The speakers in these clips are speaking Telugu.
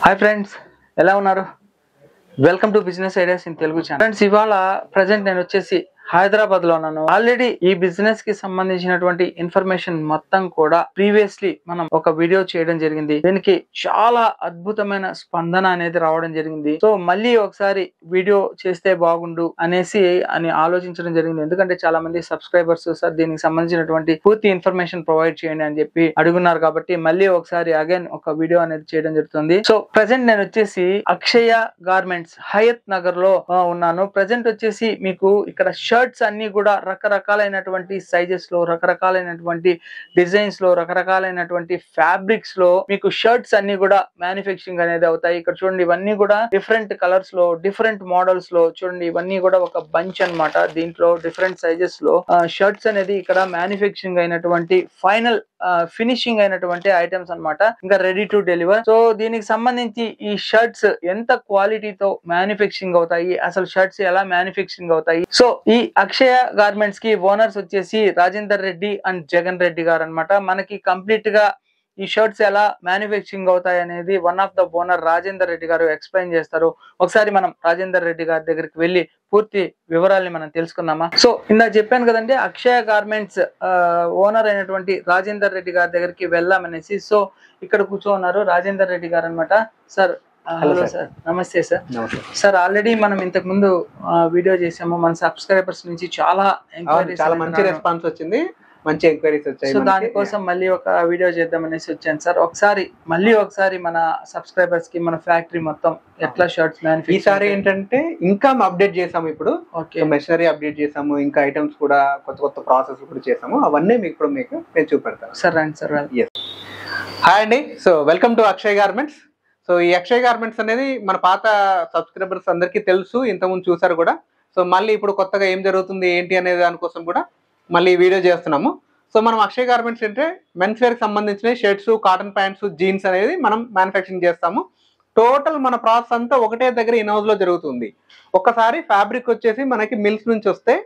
హాయ్ ఫ్రెండ్స్, ఎలా ఉన్నారు? Welcome to business ideas in Telugu channel. Friends, ఇవాళ ప్రజెంట్ నేను వచ్చేసి హైదరాబాద్ లో ఉన్నాను. ఆల్రెడీ ఈ బిజినెస్ కి సంబంధించినటువంటి ఇన్ఫర్మేషన్ మొత్తం కూడా ప్రీవియస్లీ మనం ఒక వీడియో చేయడం జరిగింది. దీనికి చాలా అద్భుతమైన స్పందన అనేది రావడం జరిగింది. సో మళ్ళీ ఒకసారి వీడియో చేస్తే బాగుండు అని ఆలోచించడం జరిగింది. ఎందుకంటే చాలా మంది సబ్స్క్రైబర్స్ సార్ దీనికి సంబంధించినటువంటి పూర్తి ఇన్ఫర్మేషన్ ప్రొవైడ్ చేయండి అని చెప్పి అడుగున్నారు. కాబట్టి మళ్ళీ ఒకసారి అగైన్ ఒక వీడియో అనేది చేయడం జరుగుతుంది. సో ప్రజెంట్ నేను వచ్చేసి అక్షయ గార్మెంట్స్ హయత్ నగర్ లో ఉన్నాను. ప్రజెంట్ వచ్చేసి మీకు ఇక్కడ షర్ట్స్ అన్ని కూడా రకరకాలైనటువంటి సైజెస్ లో, రకరకాలైనటువంటి డిజైన్స్ లో, రకరకాలైనటువంటి ఫ్యాబ్రిక్స్ లో మీకు షర్ట్స్ అన్ని కూడా మ్యానుఫ్యాక్చరింగ్ అనేది అవుతాయి. ఇక్కడ చూడండి, ఇవన్నీ కూడా డిఫరెంట్ కలర్స్ లో, డిఫరెంట్ మోడల్స్ లో చూడండి, ఇవన్నీ కూడా ఒక బంచ్ అన్నమాట. దీంట్లో డిఫరెంట్ సైజెస్ లో షర్ట్స్ అనేది ఇక్కడ మ్యానుఫ్యాక్చరింగ్ అయినటువంటి ఫైనల్ ఫినిషింగ్ అయినటువంటి ఐటమ్స్ అన్నమాట. ఇంకా రెడీ టు డెలివర్. సో దీనికి సంబంధించి ఈ షర్ట్స్ ఎంత క్వాలిటీతో మ్యానుఫ్యాక్చరింగ్ అవుతాయి, అసలు షర్ట్స్ ఎలా మ్యానుఫ్యాక్చరింగ్ అవుతాయి. సో ఈ అక్షయ గార్మెంట్స్ కి ఓనర్స్ వచ్చేసి రాజేందర్ రెడ్డి అండ్ జగన్ రెడ్డి గారు అన్నమాట. మనకి కంప్లీట్ గా ఈ షర్ట్స్ ఎలా మ్యానుఫ్యాక్చరింగ్ అవుతాయి అనేది one of the owner Rajender Reddy గారు ఎక్స్ప్లెయిన్ చేస్తారు. ఒకసారి మనం రాజేందర్ రెడ్డి గారి దగ్గరికి వెళ్ళి పూర్తి వివరాల్ని మనం తెలుసుకుందామా. సో ఇందాక చెప్పాను కదండి, అక్షయ గార్మెంట్స్ ఓనర్ అయినటువంటి రాజేందర్ రెడ్డి గారి దగ్గరికి వెళ్ళామనేసి. సో ఇక్కడ కూర్చోన్నారు రాజేందర్ రెడ్డి గారు అనమాట. సార్ హలో సార్, నమస్తే సార్. సార్ ఆల్రెడీ మనం ఇంతకు ముందు వీడియో చేసాము. మన సబ్స్క్రైబర్స్ నుంచి చాలా మంచి రెస్పాన్స్ వచ్చింది, మంచి ఎంక్వైరీస్ వచ్చాయి. సో దానికోసం మళ్ళీ ఒక వీడియో చేద్దామనేసి వచ్చాను సార్. ఒకసారి మన సబ్స్క్రైబర్స్ కి మన ఫ్యాక్టరీ మొత్తం ఎట్లా షర్ట్స్ మ్యానుఫ్యాక్చరింగ్. ఈసారి ఏంటంటే ఇంకా అప్డేట్ చేసాము. ఇప్పుడు మెషినరీ అప్డేట్ చేసాము, ఇంకా ఐటమ్స్ కూడా కొత్త ప్రాసెస్ కూడా చేసాము. అవన్నీ మీకు నేను చూపెడతాను. సార్ రండి సార్. హాయ్ అండి, so welcome to Akshay garments. So ఈ అక్షయ్ గార్మెంట్స్ అనేది మన పాత సబ్స్క్రైబర్స్ అందరికీ తెలుసు, ఇంతకుముందు చూసారు కూడా. సో మళ్ళీ ఇప్పుడు కొత్తగా ఏం జరుగుతుంది ఏంటి అనే దానికోసం కూడా మళ్ళీ వీడియో చేస్తున్నాము. సో మనం అక్షయ్ గార్మెంట్స్ అంటే మెన్స్ వేర్కి సంబంధించిన షర్ట్స్, కాటన్ ప్యాంట్స్, జీన్స్ అనేది మనం మ్యానుఫ్యాక్చరింగ్ చేస్తాము. టోటల్ మన ప్రాసెస్ అంతా ఒకటే దగ్గర ఇన్ హౌస్ లో జరుగుతుంది. ఒక్కసారి ఫ్యాబ్రిక్ వచ్చేసి మనకి మిల్స్ నుంచి వస్తే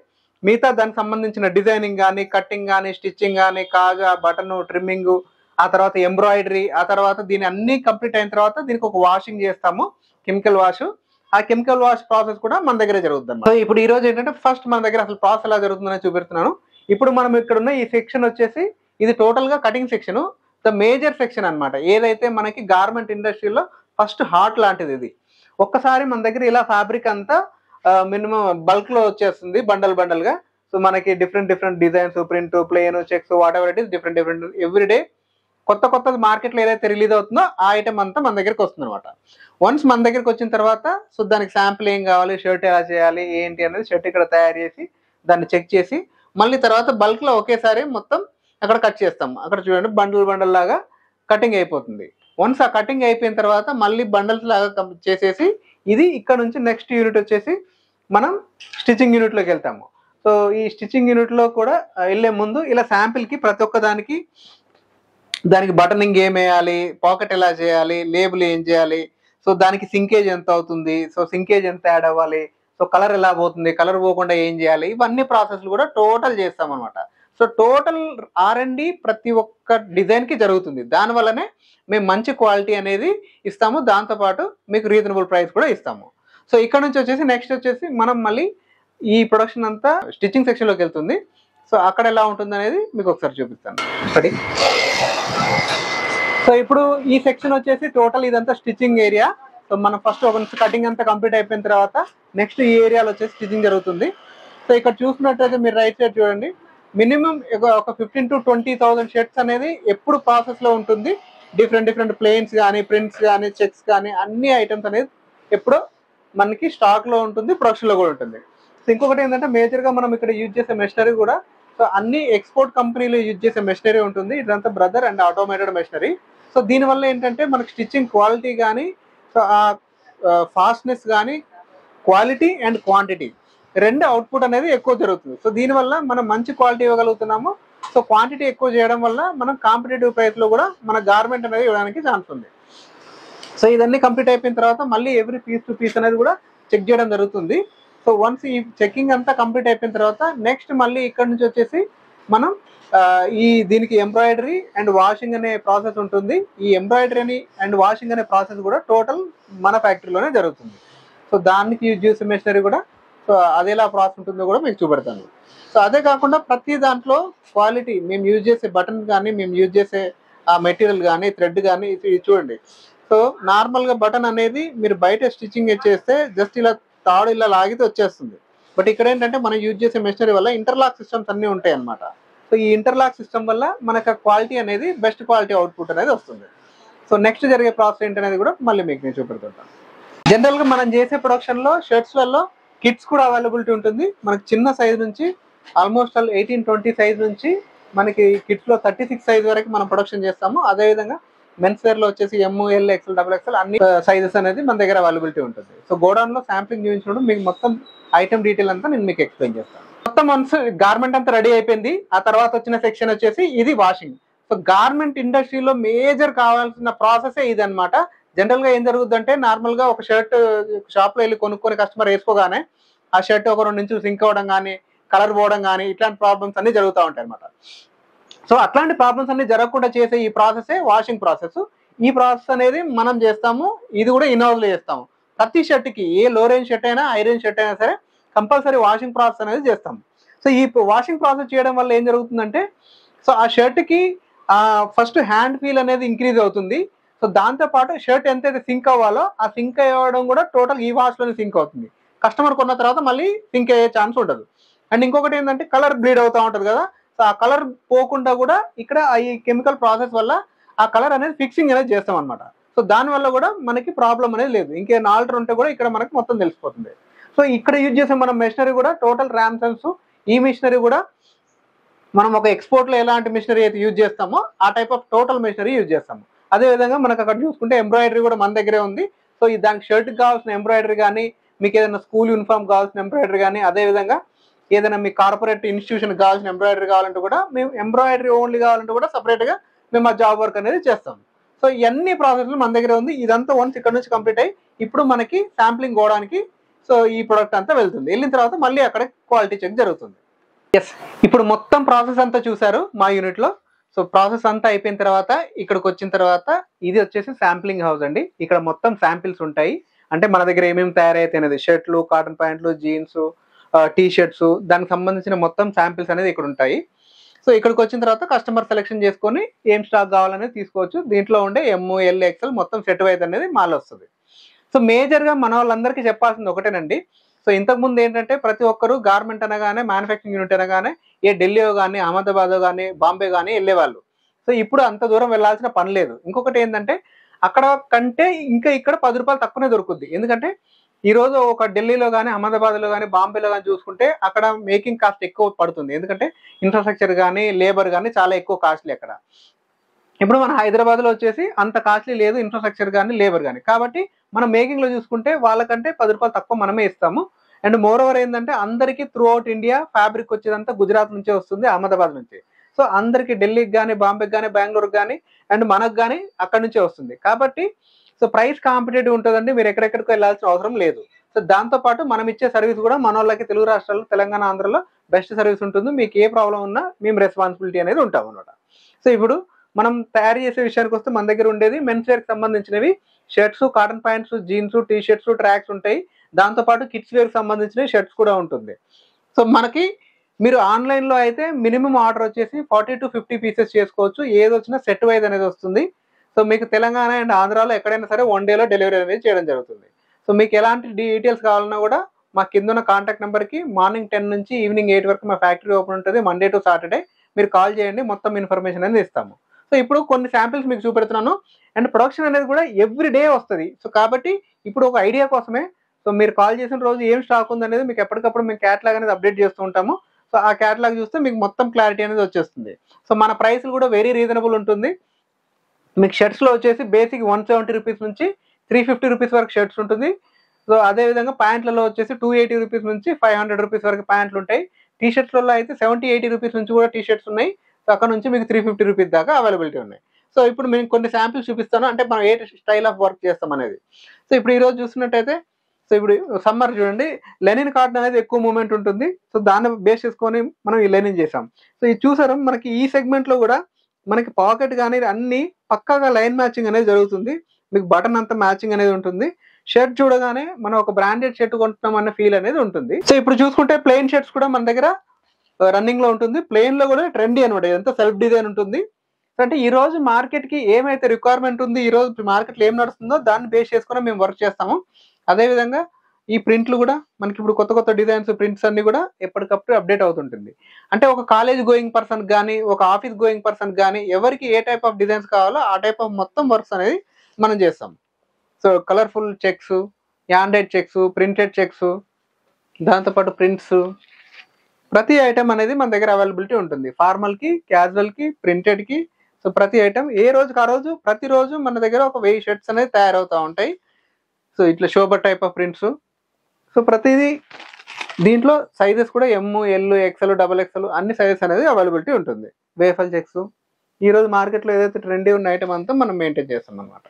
మిగతా దానికి సంబంధించిన డిజైనింగ్ కానీ, కట్టింగ్ కానీ, స్టిచ్చింగ్ కానీ, కాజా, బటన్, ట్రిమ్మింగ్, ఆ తర్వాత ఎంబ్రాయిడరీ, ఆ తర్వాత దీని అన్ని కంప్లీట్ అయిన తర్వాత దీనికి ఒక వాషింగ్ చేస్తాము, కెమికల్ వాష్. ఆ కెమికల్ వాష్ ప్రాసెస్ కూడా మన దగ్గరే జరుగుతుంది. సో ఇప్పుడు ఈ రోజు ఏంటంటే ఫస్ట్ మన దగ్గర అసలు ప్రాసెస్ ఎలా జరుగుతుందని చూపెడుతున్నాను. ఇప్పుడు మనం ఇక్కడ ఉన్న ఈ సెక్షన్ వచ్చేసి ఇది టోటల్ గా cutting section, the major section అన్నమాట. ఏదైతే మనకి గార్మెంట్ ఇండస్ట్రీలో ఫస్ట్ హార్ట్ లాంటిది ఇది. ఒక్కసారి మన దగ్గర ఇలా ఫ్యాబ్రిక్ అంతా మినిమం బల్క్ లో వచ్చేస్తుంది, బండల్ గా. సో మనకి different designs, print, plain, checks, whatever it is, different everyday కొత్త మార్కెట్లో ఏదైతే రిలీజ్ అవుతుందో ఆ ఐటమ్ అంతా మన దగ్గరికి వస్తుంది అనమాట. వన్స్ మన దగ్గరికి వచ్చిన తర్వాత సో దానికి శాంపుల్ ఏం కావాలి, షర్ట్ ఎలా చేయాలి ఏంటి అనేది షర్ట్ ఇక్కడ తయారు చేసి దాన్ని చెక్ చేసి మళ్ళీ తర్వాత బల్క్ లో ఒకేసారి మొత్తం అక్కడ కట్ చేస్తాం. అక్కడ చూడండి బండల్ లాగా కటింగ్ అయిపోతుంది. వన్స్ ఆ కటింగ్ అయిపోయిన తర్వాత మళ్ళీ బండల్స్ లాగా చేసేసి ఇది ఇక్కడ నుంచి నెక్స్ట్ యూనిట్ వచ్చేసి మనం స్టిచ్చింగ్ యూనిట్ లోకి వెళ్తాము. సో ఈ స్టిచ్చింగ్ యూనిట్ లో కూడా వెళ్లే ముందు ఇలా శాంపిల్ కి ప్రతి ఒక్క దానికి బటనింగ్ ఏం వేయాలి, పాకెట్ ఎలా చేయాలి, లేబుల్ ఏం చేయాలి, సో దానికి సింకేజ్ ఎంత అవుతుంది, సో సింకేజ్ ఎంత యాడ్ అవ్వాలి, సో కలర్ ఎలా పోతుంది, కలర్ పోకుండా ఏం చేయాలి, ఇవన్నీ ప్రాసెస్లు కూడా టోటల్ చేస్తాం అనమాట. సో టోటల్ R&D ప్రతి ఒక్క డిజైన్ కి జరుగుతుంది. దానివల్లనే మేము మంచి క్వాలిటీ అనేది ఇస్తాము, దాంతోపాటు మీకు రీజనబుల్ ప్రైస్ కూడా ఇస్తాము. సో ఇక్కడ నుంచి వచ్చేసి నెక్స్ట్ వచ్చేసి మనం మళ్ళీ ఈ ప్రొడక్షన్ అంతా స్టిచ్చింగ్ సెక్షన్ లోకి వెళ్తుంది. సో అక్కడ ఎలా ఉంటుంది అనేది మీకు ఒకసారి చూపిస్తాను. సో ఇప్పుడు ఈ సెక్షన్ వచ్చేసి టోటల్ ఇదంతా స్టిచ్చింగ్ ఏరియా. సో మనం ఫస్ట్ ఒక కటింగ్ అంతా కంప్లీట్ అయిపోయిన తర్వాత నెక్స్ట్ ఈ ఏరియాలో వచ్చేసి స్టిచ్చింగ్ జరుగుతుంది. సో ఇక్కడ చూసినట్టయితే మీరు రైట్ సైడ్ చూడండి, మినిమం ఒక 15,000 to 20,000 షర్ట్స్ అనేది ఎప్పుడు ప్రాసెస్ లో ఉంటుంది. డిఫరెంట్ ప్లేన్స్ కానీ, ప్రింట్స్ కానీ, చెక్స్ కానీ అన్ని ఐటమ్స్ అనేది ఎప్పుడో మనకి స్టాక్ లో ఉంటుంది, ప్రొడక్షన్ లో కూడా ఉంటుంది. సో ఇంకొకటి ఏంటంటే మేజర్ గా మనం ఇక్కడ యూజ్ చేసే మెషినరీ కూడా సో అన్ని ఎక్స్పోర్ట్ కంపెనీలు యూజ్ చేసే మెషినరీ ఉంటుంది. ఇదంతా brother and automated machinery. So దీనివల్ల ఏంటంటే మనకి స్టిచ్చింగ్ క్వాలిటీ కానీ, సో ఆ ఫాస్ట్నెస్ కానీ, క్వాలిటీ అండ్ క్వాంటిటీ రెండు అవుట్పుట్ అనేది ఎక్కువ జరుగుతుంది. సో దీనివల్ల మనం మంచి క్వాలిటీ ఇవ్వగలుగుతున్నాము. సో క్వాంటిటీ ఎక్కువ చేయడం వల్ల మనం కాంపిటేటివ్ ప్రైస్ లో కూడా మన గార్మెంట్ అనేది ఇవ్వడానికి ఛాన్స్ ఉంది. సో ఇదన్నీ కంప్లీట్ అయిపోయిన తర్వాత మళ్ళీ ఎవ్రీ పీస్ టు పీస్ అనేది కూడా చెక్ చేయడం జరుగుతుంది. సో వన్స్ ఈ చెకింగ్ అంతా కంప్లీట్ అయిపోయిన తర్వాత నెక్స్ట్ మళ్ళీ ఇక్కడ నుంచి వచ్చేసి మనం దీనికి ఎంబ్రాయిడరీ అండ్ వాషింగ్ అనే ప్రాసెస్ ఉంటుంది. ఈ ఎంబ్రాయిడరీ అండ్ వాషింగ్ అనే ప్రాసెస్ కూడా టోటల్ మన ఫ్యాక్టరీలోనే జరుగుతుంది. సో దానికి యూజ్ చేసే మెషినరీ కూడా సో అది ఎలా ప్రాసెస్ ఉంటుందో కూడా మీకు చూపెడతాను. సో అదే కాకుండా ప్రతి దాంట్లో క్వాలిటీ, మేము యూజ్ చేసే బటన్ కానీ, మేము యూజ్ చేసే ఆ మెటీరియల్ కానీ, థ్రెడ్ కానీ ఇది చూడండి. సో నార్మల్గా బటన్ అనేది మీరు బయట స్టిచ్చింగ్ చేస్తే జస్ట్ ఇలా తాడు ఇలా లాగితే వచ్చేస్తుంది. బట్ ఇక్కడ ఏంటంటే మనం యూజ్ చేసే మెషినరీ వల్ల ఇంటర్లాక్ సిస్టమ్స్ అన్నీ ఉంటాయి అన్నమాట. సో ఈ ఇంటర్లాక్ సిస్టమ్ వల్ల మనకు ఆ క్వాలిటీ అనేది బెస్ట్ క్వాలిటీ అవుట్పుట్ అనేది వస్తుంది. సో నెక్స్ట్ జరిగే ప్రాసెస్ ఏంటనేది కూడా మళ్ళీ మీకు నేను చూపెడుతుంటాను. జనరల్గా మనం చేసే ప్రొడక్షన్లో షర్ట్స్లలో కిట్స్ కూడా అవైలబిలిటీ ఉంటుంది. మనకి చిన్న సైజ్ నుంచి ఆల్మోస్ట్ 18-20 సైజ్ నుంచి మనకి కిట్స్లో 36 సైజ్ వరకు మనం ప్రొడక్షన్ చేస్తాము. అదేవిధంగా మెన్స్ వేర్లో వచ్చేసి ML, XL, XXL అన్ని సైజెస్ అనేది మన దగ్గర అవైలబిలిటీ ఉంటుంది. సో గోడౌన్లో శాంప్లింగ్ చూపించినప్పుడు మీకు మొత్తం ఐటమ్ డీటెయిల్ అంతా నేను మీకు ఎక్స్ప్లెయిన్ చేస్తాను. మొత్తం వన్స్ గార్మెంట్ అంతా రెడీ అయిపోయింది. ఆ తర్వాత వచ్చిన సెక్షన్ వచ్చేసి ఇది వాషింగ్. సో గార్మెంట్ ఇండస్ట్రీలో మేజర్ కావాల్సిన ప్రాసెసే ఇది అనమాట. జనరల్ గా ఏం జరుగుతుందంటే నార్మల్ గా ఒక షర్ట్ షాప్ లో వెళ్ళి కొనుక్కొని కస్టమర్ వేసుకోగానే ఆ షర్ట్ ఒక 2 నుంచి సింక్ అవ్వడం కానీ, కలర్ పోవడం కానీ ఇట్లాంటి ప్రాబ్లమ్స్ అన్ని జరుగుతూ ఉంటాయి అనమాట. సో అట్లాంటి ప్రాబ్లమ్స్ అన్ని జరగకుండా చేసే ఈ ప్రాసెసే వాషింగ్ ప్రాసెస్. ఈ ప్రాసెస్ అనేది మనం చేస్తాము. ఇది కూడా ఇన్హౌస్ లో చేస్తాము. ప్రతి షర్ట్ కి ఏ లో రేంజ్ షర్ట్ అయినా, హై రేంజ్ షర్ట్ అయినా సరే కంపల్సరీ వాషింగ్ ప్రాసెస్ అనేది చేస్తాము. సో ఈ వాషింగ్ ప్రాసెస్ చేయడం వల్ల ఏం జరుగుతుందంటే సో ఆ షర్ట్ కి ఫస్ట్ హ్యాండ్ ఫీల్ అనేది ఇంక్రీజ్ అవుతుంది. సో దాంతో పాటు షర్ట్ ఎంతైతే సింక్ అవ్వాలో ఆ సింక్ అవ్వడం కూడా టోటల్ ఈ వాష్ లోనే సింక్ అవుతుంది. కస్టమర్ కొన్న తర్వాత మళ్ళీ సింక్ అయ్యే ఛాన్స్ ఉండదు. అండ్ ఇంకొకటి ఏంటంటే కలర్ బ్లీడ్ అవుతూ ఉంటుంది కదా. సో ఆ కలర్ పోకుండా కూడా ఇక్కడ ఈ కెమికల్ ప్రాసెస్ వల్ల ఆ కలర్ అనేది ఫిక్సింగ్ అనేది చేస్తాం అనమాట. సో దానివల్ల కూడా మనకి ప్రాబ్లం అనేది లేదు. ఇంకేమైనా ఆల్టర్ ఉంటే కూడా ఇక్కడ మనకి మొత్తం తెలిసిపోతుంది. సో ఇక్కడ యూజ్ చేసే మనం మెషినరీ కూడా టోటల్ ర్యామ్సన్స్. ఈ మిషనరీ కూడా మనం ఒక ఎక్స్పోర్ట్లో ఎలాంటి మిషనరీ అయితే యూజ్ చేస్తామో ఆ type of total machinery use చేస్తాము. అదేవిధంగా మనకు అక్కడ చూసుకుంటే ఎంబ్రాయిడరీ కూడా మన దగ్గరే ఉంది. సో దానికి షర్ట్కి కావాల్సిన ఎంబ్రాయిడరీ కానీ, మీకు ఏదైనా స్కూల్ యూనిఫామ్ కావాల్సిన ఎంబ్రాయిడరీ కానీ, అదేవిధంగా ఏదైనా మీ కార్పొరేట్ ఇన్స్టిట్యూషన్ కావాల్సిన ఎంబ్రాయిడరీ కావాలంటే కూడా మేము ఎంబ్రాయిడరీ ఓన్లీ కావాలంటే కూడా సపరేట్గా మేము ఆ జాబ్ వర్క్ అనేది చేస్తాం. సో ఇవన్నీ ప్రాసెస్లు మన దగ్గర ఉంది. ఇదంతా వన్స్ ఇక్కడ నుంచి కంప్లీట్ అయ్యి ఇప్పుడు మనకి శాంప్లింగ్ పోవడానికి సో ఈ ప్రొడక్ట్ అంతా వెళ్తుంది. వెళ్ళిన తర్వాత మళ్ళీ అక్కడ క్వాలిటీ చెక్ జరుగుతుంది. ఎస్, ఇప్పుడు మొత్తం ప్రాసెస్ అంతా చూసారు మా యూనిట్లో. సో ప్రాసెస్ అంతా అయిపోయిన తర్వాత ఇక్కడికి వచ్చిన తర్వాత ఇది వచ్చేసి శాంప్లింగ్ హౌస్ అండి. ఇక్కడ మొత్తం శాంపిల్స్ ఉంటాయి. అంటే మన దగ్గర ఏమేమి తయారైతే అనేది షర్ట్లు, కాటన్ ప్యాంట్లు, జీన్స్, టీ షర్ట్స్, దానికి సంబంధించిన మొత్తం శాంపిల్స్ అనేది ఇక్కడ ఉంటాయి. సో ఇక్కడికి వచ్చిన తర్వాత కస్టమర్ సెలెక్షన్ చేసుకొని ఏం స్టాక్ కావాలనేది తీసుకోవచ్చు. దీంట్లో ఉండే ML, XL మొత్తం సెట్ వైజ్ అనేది మాల్ వస్తుంది. సో మేజర్గా మన వాళ్ళందరికీ చెప్పాల్సింది ఒకటేనండి. సో ఇంతకుముందు ఏంటంటే ప్రతి ఒక్కరు గార్మెంట్ అనగానే, మ్యానుఫ్యాక్చరింగ్ యూనిట్ అనగానే ఏ ఢిల్లీయో కానీ, అహ్మదాబాద్ కానీ, బాంబే కానీ వెళ్ళేవాళ్ళు. సో ఇప్పుడు అంత దూరం వెళ్ళాల్సిన పని లేదు. ఇంకొకటి ఏంటంటే అక్కడ కంటే ఇంకా ఇక్కడ 10 రూపాయలు తక్కువనే దొరుకుద్ది. ఎందుకంటే ఈరోజు ఒక ఢిల్లీలో కానీ, అహ్మదాబాద్లో కానీ, బాంబేలో కానీ చూసుకుంటే అక్కడ మేకింగ్ కాస్ట్ ఎక్కువ పడుతుంది. ఎందుకంటే ఇన్ఫ్రాస్ట్రక్చర్ కానీ, లేబర్ కానీ చాలా ఎక్కువ కాస్ట్లీ అక్కడ. ఇప్పుడు మన హైదరాబాద్లో వచ్చేసి అంత కాస్ట్లీ లేదు ఇన్ఫ్రాస్ట్రక్చర్ కానీ, లేబర్ కానీ. కాబట్టి మనం మేకింగ్లో చూసుకుంటే వాళ్ళకంటే 10 రూపాయలు తక్కువ మనమే ఇస్తాము. అండ్ మోర్ ఓవర్ ఏంటంటే అందరికీ త్రూ అవుట్ ఇండియా ఫ్యాబ్రిక్ వచ్చేదంతా గుజరాత్ నుంచే వస్తుంది, అహ్మదాబాద్ నుంచి. సో అందరికి ఢిల్లీకి కానీ, బాంబేకి కానీ, బెంగళూరుకి కానీ అండ్ మనకు కానీ అక్కడి నుంచే వస్తుంది. కాబట్టి సో ప్రైస్ కాంపిటేటివ్ ఉంటుందండి. మీరు ఎక్కడెక్కడికి వెళ్ళాల్సిన అవసరం లేదు. సో దాంతోపాటు మనం ఇచ్చే సర్వీస్ కూడా మన వాళ్ళకి తెలుగు రాష్ట్రాల్లో, తెలంగాణ, ఆంధ్రలో బెస్ట్ సర్వీస్ ఉంటుంది. మీకు ఏ ప్రాబ్లం ఉన్నా మేము రెస్పాన్సిబిలిటీ అనేది ఉంటాం అనమాట. సో ఇప్పుడు మనం తయారు చేసే విషయానికి వస్తే మన దగ్గర ఉండేది మెన్స్ వేర్కి సంబంధించినవి shirts, cotton pants, jeans, T shirts, tracks ఉంటాయి. దాంతోపాటు కిడ్స్ వేర్కి సంబంధించిన షర్ట్స్ కూడా ఉంటుంది. సో మనకి మీరు ఆన్లైన్లో అయితే మినిమం ఆర్డర్ వచ్చేసి 40 to 50 పీసెస్ చేసుకోవచ్చు. ఏది వచ్చినా సెట్ వైజ్ అనేది వస్తుంది. సో మీకు తెలంగాణ అండ్ ఆంధ్రాలో ఎక్కడైనా సరే 1 డేలో డెలివరీ అనేది చేయడం జరుగుతుంది. సో మీకు ఎలాంటి డీటెయిల్స్ కావాలన్నా కూడా మా కింద ఉన్న కాంటాక్ట్ నెంబర్కి మార్నింగ్ 10 నుంచి ఈవినింగ్ 8 వరకు మా ఫ్యాక్టరీ ఓపెన్ ఉంటుంది. మండే టు సాటర్డే మీరు కాల్ చేయండి, మొత్తం ఇన్ఫర్మేషన్ అనేది ఇస్తాము. సో ఇప్పుడు కొన్ని శాంపిల్స్ మీకు చూపెడుతున్నాను. అండ్ ప్రొడక్షన్ అనేది కూడా ఎవ్రీ డే వస్తుంది. సో కాబట్టి ఇప్పుడు ఒక ఐడియా కోసమే సో మీరు కాల్ చేసిన రోజు ఏం స్టాక్ ఉందనేది మీకు ఎప్పటికప్పుడు మేము క్యాటలాగ్ అనేది అప్డేట్ చేస్తూ ఉంటాము. సో ఆ క్యాటలాగ్ చూస్తే మీకు మొత్తం క్లారిటీ అనేది వచ్చేస్తుంది. సో మన ప్రైస్లు కూడా వెరీ రీజనబుల్ ఉంటుంది. మీకు షర్ట్స్లో వచ్చేసి బేసిక్ 170 రూపీస్ నుంచి 350 రూపీస్ వరకు షర్ట్స్ ఉంటుంది. సో అదేవిధంగా ప్యాంట్లలో వచ్చేసి 280 రూపీస్ నుంచి 500 రూపీస్ వరకు ప్యాంట్లు ఉంటాయి. టీ షర్ట్స్లలో అయితే 70-80 రూపీస్ నుంచి కూడా టీ షర్ట్స్ ఉన్నాయి. సో అక్కడ నుంచి మీకు 350 రూపీస్ దాకా అవైలబిలిటీ ఉన్నాయి. సో ఇప్పుడు మేము కొన్ని శాంపిల్స్ చూపిస్తాను, అంటే మనం ఏ స్టైల్ ఆఫ్ వర్క్ చేస్తాం అనేది. సో ఇప్పుడు ఈరోజు చూస్తున్నట్టయితే సో ఇప్పుడు సమ్మర్ చూడండి, లెనిన్ కాటన్ అనేది ఎక్కువ మూమెంట్ ఉంటుంది. సో దాన్ని బేస్ చేసుకొని మనం ఈ లెనిన్ చేసాం. సో ఇది చూసారు, మనకి ఈ సెగ్మెంట్ లో కూడా మనకి పాకెట్ కానీ అన్ని పక్కాగా లైన్ మ్యాచింగ్ అనేది జరుగుతుంది. మీకు బటన్ అంతా మ్యాచింగ్ అనేది ఉంటుంది. షర్ట్ చూడగానే మనం ఒక బ్రాండెడ్ షర్ట్ కొంటున్నాం అన్న ఫీల్ అనేది ఉంటుంది. సో ఇప్పుడు చూసుకుంటే ప్లెయిన్ షర్ట్స్ కూడా మన దగ్గర రన్నింగ్ లో ఉంటుంది. ప్లెయిన్ లో కూడా ట్రెండీ అనమాట, ఇదంతా సెల్ఫ్ డిజైన్ ఉంటుంది. అంటే ఈ రోజు మార్కెట్ కి ఏమైతే రిక్వైర్మెంట్ ఉంది, ఈ రోజు మార్కెట్ లో ఏం నడుస్తుందో దాన్ని బేస్ చేసుకుని మేము వర్క్ చేస్తాము. అదే విధంగా ఈ ప్రింట్లు కూడా మనకి ఇప్పుడు కొత్త కొత్త డిజైన్స్, ప్రింట్స్ అన్ని కూడా ఎప్పటికప్పుడు అప్డేట్ అవుతుంటుంది. అంటే ఒక కాలేజ్ గోయింగ్ పర్సన్ కానీ, ఒక ఆఫీస్ గోయింగ్ పర్సన్ కానీ, ఎవరికి ఏ టైప్ ఆఫ్ డిజైన్స్ కావాలో ఆ టైప్ ఆఫ్ మొత్తం వర్క్స్ అనేది మనం చేస్తాం. So colourful checks, banded checks, printed checks, దాంతోపాటు ప్రింట్స్, ప్రతి ఐటమ్ అనేది మన దగ్గర అవైలబిలిటీ ఉంటుంది. ఫార్మల్ కి, క్యాజువల్ కి, ప్రింటెడ్ కి. సో ప్రతి ఐటమ్ ఏ రోజుకి ఆ రోజు ప్రతిరోజు మన దగ్గర ఒక 1000 షర్ట్స్ అనేది తయారవుతూ ఉంటాయి. సో ఇట్లా sober type of prints. So ప్రతిదీ దీంట్లో సైజెస్ కూడా ఎమ్, ఎల్, ఎక్స్ఎల్, XXL అన్ని సైజెస్ అనేది అవైలబిలిటీ ఉంటుంది. వేఫల్ చెక్స్ ఈ రోజు మార్కెట్లో ఏదైతే ట్రెండీ ఉన్న ఐటమ్ అంతా మనం మెయింటైన్ చేస్తాం అనమాట.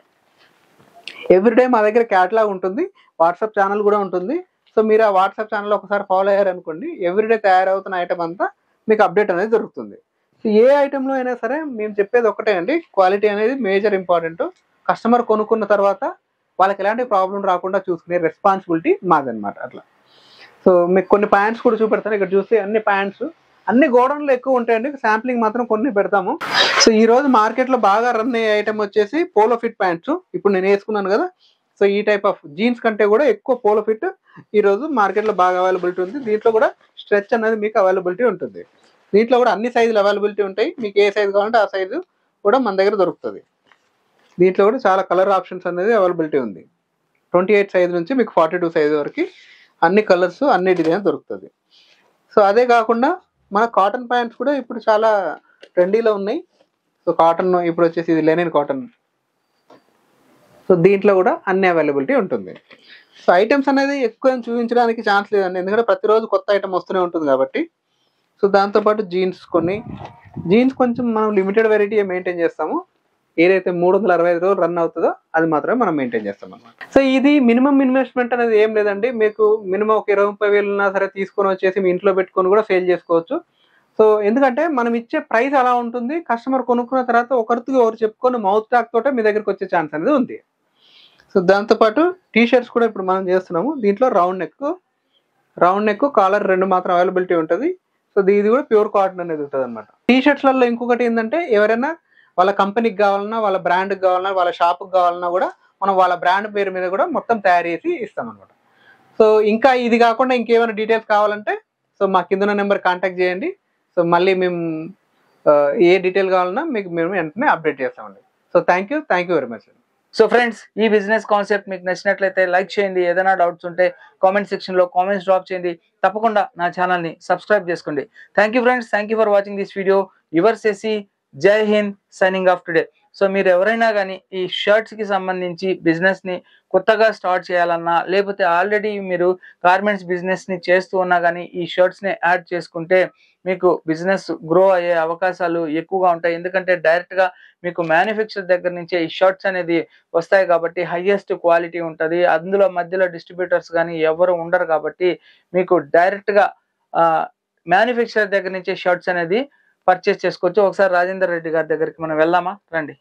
ఎవ్రీడే మా దగ్గర క్యాటలాగ్ ఉంటుంది, వాట్సాప్ ఛానల్ కూడా ఉంటుంది. సో మీరు ఆ వాట్సాప్ ఛానల్ ఒకసారి ఫాలో అయ్యారనుకోండి, ఎవ్రీడే తయారవుతున్న ఐటమ్ అంతా మీకు అప్డేట్ అనేది దొరుకుతుంది. సో ఏ ఐటెంలో అయినా సరే మేము చెప్పేది ఒకటే అండి, క్వాలిటీ అనేది మేజర్ ఇంపార్టెంట్. కస్టమర్ కొనుక్కున్న తర్వాత వాళ్ళకి ఎలాంటి ప్రాబ్లం రాకుండా చూసుకునే రెస్పాన్సిబిలిటీ మాదనమాట. అట్లా సో మీకు కొన్ని ప్యాంట్స్ కూడా చూపెడతాను. ఇక్కడ చూస్తే అన్ని ప్యాంట్స్ అన్ని గోడౌన్లో ఎక్కువ ఉంటాయండి, శాంప్లింగ్ మాత్రం కొన్ని పెడతాము. సో ఈ రోజు మార్కెట్లో బాగా రన్ అయ్యే ఐటమ్ వచ్చేసి పోలో ఫిట్ ప్యాంట్స్. ఇప్పుడు నేను వేసుకున్నాను కదా, సో ఈ టైప్ ఆఫ్ జీన్స్ కంటే కూడా ఎక్కువ పోలో ఫిట్ ఈ రోజు మార్కెట్లో బాగా అవైలబిలిటీ ఉంది. దీంట్లో కూడా స్ట్రెచ్ అనేది మీకు అవైలబిలిటీ ఉంటుంది. దీంట్లో కూడా అన్ని సైజులు అవైలబిలిటీ ఉంటాయి. మీకు ఏ సైజు కావాలంటే ఆ సైజు కూడా మన దగ్గర దొరుకుతుంది. దీంట్లో కూడా చాలా కలర్ ఆప్షన్స్ అనేది అవైలబిలిటీ ఉంది. 28 సైజ్ నుంచి మీకు 42 సైజ్ వరకు అన్ని కలర్స్, అన్ని డిజైన్స్ దొరుకుతుంది. సో అదే కాకుండా మన కాటన్ ప్యాంట్స్ కూడా ఇప్పుడు చాలా ట్రెండీలో ఉన్నాయి. సో కాటన్ ఇప్పుడు వచ్చేసి ఇది లెనిన్ కాటన్. సో దీంట్లో కూడా అన్ని అవైలబిలిటీ ఉంటుంది. సో ఐటమ్స్ అనేది ఎక్కువ చూపించడానికి ఛాన్స్ లేదండి, ఎందుకంటే ప్రతిరోజు కొత్త ఐటమ్ వస్తూనే ఉంటుంది కాబట్టి. సో దాంతోపాటు జీన్స్ కొంచెం మనం లిమిటెడ్ వెరైటీ మెయింటైన్ చేస్తాము. ఏదైతే 365 రోజులు రన్ అవుతుందో అది మాత్రమే మనం మెయింటైన్ చేస్తాం అనమాట. సో ఇది మినిమం ఇన్వెస్ట్మెంట్ అనేది ఏం లేదండి. మీకు మినిమం ఒక 20-30 ఉన్నా సరే తీసుకొని వచ్చేసి మీ ఇంట్లో పెట్టుకొని కూడా సేల్ చేసుకోవచ్చు. సో ఎందుకంటే మనం ఇచ్చే ప్రైస్ అలా ఉంటుంది. కస్టమర్ కొనుక్కున్న తర్వాత ఒకరికి ఒకరు చెప్పుకొని మౌత్ టాక్ తోటే మీ దగ్గరికి వచ్చే ఛాన్స్ అనేది ఉంది. సో దాంతోపాటు టీ షర్ట్స్ కూడా ఇప్పుడు మనం చేస్తున్నాము. దీంట్లో రౌండ్ నెక్, కాలర్ 2 మాత్రం అవైలబిలిటీ ఉంటుంది. సో ఇది కూడా ప్యూర్ కాటన్ అనేది ఉంటుంది అనమాట. టీ షర్ట్స్లలో ఇంకొకటి ఏంటంటే, ఎవరైనా వాళ్ళ కంపెనీకి కావాలన్నా, వాళ్ళ బ్రాండ్కి కావాలన్నా, వాళ్ళ షాప్కి కావాలన్నా కూడా మనం వాళ్ళ బ్రాండ్ పేరు మీద కూడా మొత్తం తయారు చేసి ఇస్తాం అనమాట. సో ఇంకా ఇది కాకుండా ఇంకేమైనా డీటెయిల్స్ కావాలంటే సో మా కింద నెంబర్ కాంటాక్ట్ చేయండి. సో మళ్ళీ మేము ఏ డీటెయిల్ కావాలన్నా మీకు మేము వెంటనే అప్డేట్ చేస్తామండి. So thank you very much. So friends, ఈ బిజినెస్ కాన్సెప్ట్ మీకు నచ్చినట్లయితే లైక్ చేయండి. ఏదైనా డౌట్స్ ఉంటే కామెంట్ సెక్షన్లో కామెంట్స్ డ్రాప్ చేయండి. తప్పకుండా నా ఛానల్ని సబ్స్క్రైబ్ చేసుకోండి. Thank you friends, thank you for watching this video. Yours చేసి జై Hind, signing off today. So మీరు ఎవరైనా కానీ ఈ షర్ట్స్కి సంబంధించి బిజినెస్ని కొత్తగా స్టార్ట్ చేయాలన్నా, లేకపోతే ఆల్రెడీ మీరు గార్మెంట్స్ బిజినెస్ని చేస్తూ ఉన్నా కానీ ఈ షర్ట్స్ని యాడ్ చేసుకుంటే మీకు బిజినెస్ గ్రో అయ్యే అవకాశాలు ఎక్కువగా ఉంటాయి. ఎందుకంటే డైరెక్ట్గా మీకు మ్యానుఫ్యాక్చర్ దగ్గర నుంచే ఈ షర్ట్స్ అనేది వస్తాయి కాబట్టి హైయెస్ట్ క్వాలిటీ ఉంటుంది. అందులో మధ్యలో డిస్ట్రిబ్యూటర్స్ కానీ ఎవరు ఉండరు కాబట్టి మీకు డైరెక్ట్గా మ్యానుఫ్యాక్చర్ దగ్గర నుంచే షర్ట్స్ అనేది పర్చేస్ చేసుకోవచ్చు. ఒకసారి రాజేందర్ రెడ్డి గారి దగ్గరికి మనం వెళ్దామా, రండి.